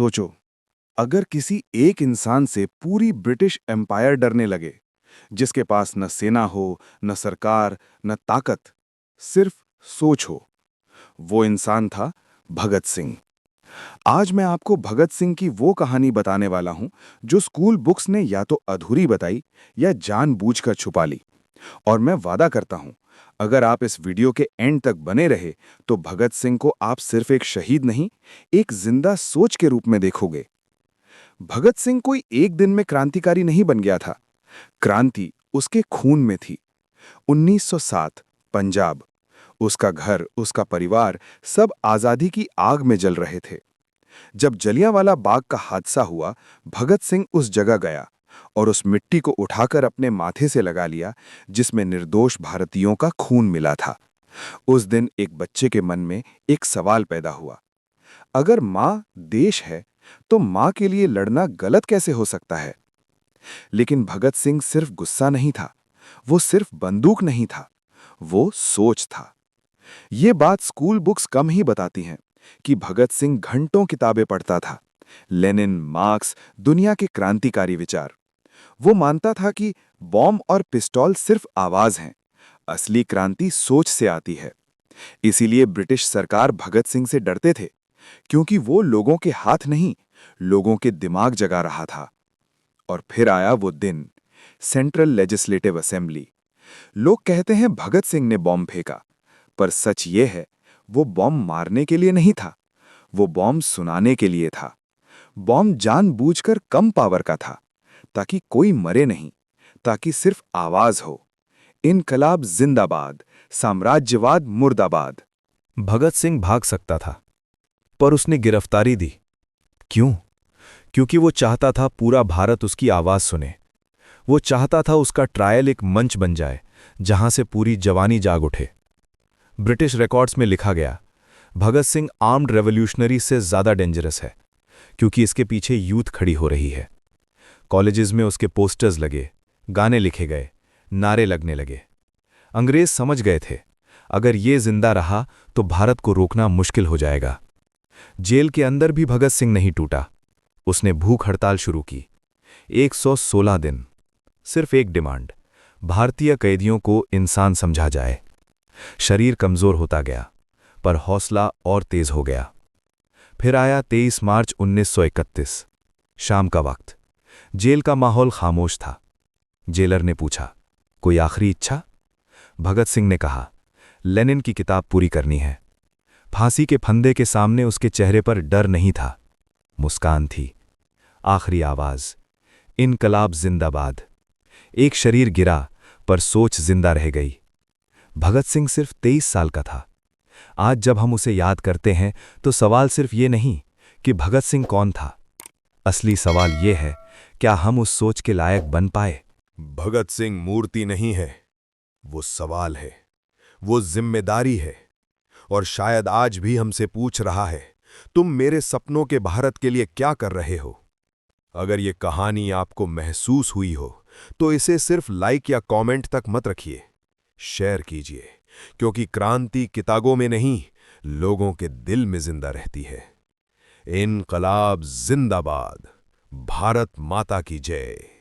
सोचो, अगर किसी एक इंसान से पूरी ब्रिटिश एम्पायर डरने लगे, जिसके पास न सेना हो, न सरकार, न ताकत, सिर्फ सोच हो, वो इंसान था भगत सिंह। आज मैं आपको भगत सिंह की वो कहानी बताने वाला हूं जो स्कूल बुक्स ने या तो अधूरी बताई या जानबूझकर छुपा ली। और मैं वादा करता हूं, अगर आप इस वीडियो के एंड तक बने रहे तो भगत सिंह को आप सिर्फ एक शहीद नहीं, एक जिंदा सोच के रूप में देखोगे। भगत सिंह कोई एक दिन में क्रांतिकारी नहीं बन गया था। क्रांति उसके खून में थी। 1907 पंजाब, उसका घर, उसका परिवार, सब आजादी की आग में जल रहे थे। जब जलियांवाला बाग का हादसा हुआ, भगत सिंह उस जगह गया और उस मिट्टी को उठाकर अपने माथे से लगा लिया जिसमें निर्दोष भारतीयों का खून मिला था। उस दिन एक बच्चे के मन में एक सवाल पैदा हुआ, अगर मां देश है तो मां के लिए लड़ना गलत कैसे हो सकता है। लेकिन भगत सिंह सिर्फ गुस्सा नहीं था, वो सिर्फ बंदूक नहीं था, वो सोच था। ये बात स्कूल बुक्स कम ही बताती हैं कि भगत सिंह घंटों किताबें पढ़ता था। लेनिन, मार्क्स, दुनिया के क्रांतिकारी विचार। वो मानता था कि बॉम्ब और पिस्तौल सिर्फ आवाज हैं, असली क्रांति सोच से आती है। इसीलिए ब्रिटिश सरकार भगत सिंह से डरते थे, क्योंकि वो लोगों के हाथ नहीं, लोगों के दिमाग जगा रहा था। और फिर आया वो दिन, सेंट्रल लेजिस्लेटिव असेंबली। लोग कहते हैं भगत सिंह ने बॉम्ब फेंका, पर सच ये है, वो बॉम्ब मारने के लिए नहीं था, वो बॉम्ब सुनाने के लिए था। बॉम्ब जानबूझकर कम पावर का था, ताकि कोई मरे नहीं, ताकि सिर्फ आवाज हो, इनकलाब जिंदाबाद, साम्राज्यवाद मुर्दाबाद। भगत सिंह भाग सकता था, पर उसने गिरफ्तारी दी। क्यों? क्योंकि वो चाहता था पूरा भारत उसकी आवाज सुने। वो चाहता था उसका ट्रायल एक मंच बन जाए जहां से पूरी जवानी जाग उठे। ब्रिटिश रिकॉर्ड्स में लिखा गया, भगत सिंह आर्म्ड रेवोल्यूशनरी से ज्यादा डेंजरस है, क्योंकि इसके पीछे यूथ खड़ी हो रही है। कॉलेजेस में उसके पोस्टर्स लगे, गाने लिखे गए, नारे लगने लगे। अंग्रेज समझ गए थे, अगर ये जिंदा रहा तो भारत को रोकना मुश्किल हो जाएगा। जेल के अंदर भी भगत सिंह नहीं टूटा। उसने भूख हड़ताल शुरू की। 116 दिन। सिर्फ एक डिमांड, भारतीय कैदियों को इंसान समझा जाए। शरीर कमजोर होता गया, पर हौसला और तेज हो गया। फिर आया 23 मार्च 1931, शाम का वक्त। जेल का माहौल खामोश था। जेलर ने पूछा, कोई आखिरी इच्छा? भगत सिंह ने कहा, लेनिन की किताब पूरी करनी है। फांसी के फंदे के सामने उसके चेहरे पर डर नहीं था, मुस्कान थी। आखिरी आवाज, इनकलाब जिंदाबाद। एक शरीर गिरा, पर सोच जिंदा रह गई। भगत सिंह सिर्फ 23 साल का था। आज जब हम उसे याद करते हैं तो सवाल सिर्फ ये नहीं कि भगत सिंह कौन था। असली सवाल ये है, क्या हम उस सोच के लायक बन पाए? भगत सिंह मूर्ति नहीं है, वो सवाल है, वो जिम्मेदारी है। और शायद आज भी हमसे पूछ रहा है, तुम मेरे सपनों के भारत के लिए क्या कर रहे हो? अगर ये कहानी आपको महसूस हुई हो तो इसे सिर्फ लाइक या कमेंट तक मत रखिए, शेयर कीजिए, क्योंकि क्रांति किताबों में नहीं, लोगों के दिल में जिंदा रहती है। इनकलाब जिंदाबाद। भारत माता की जय।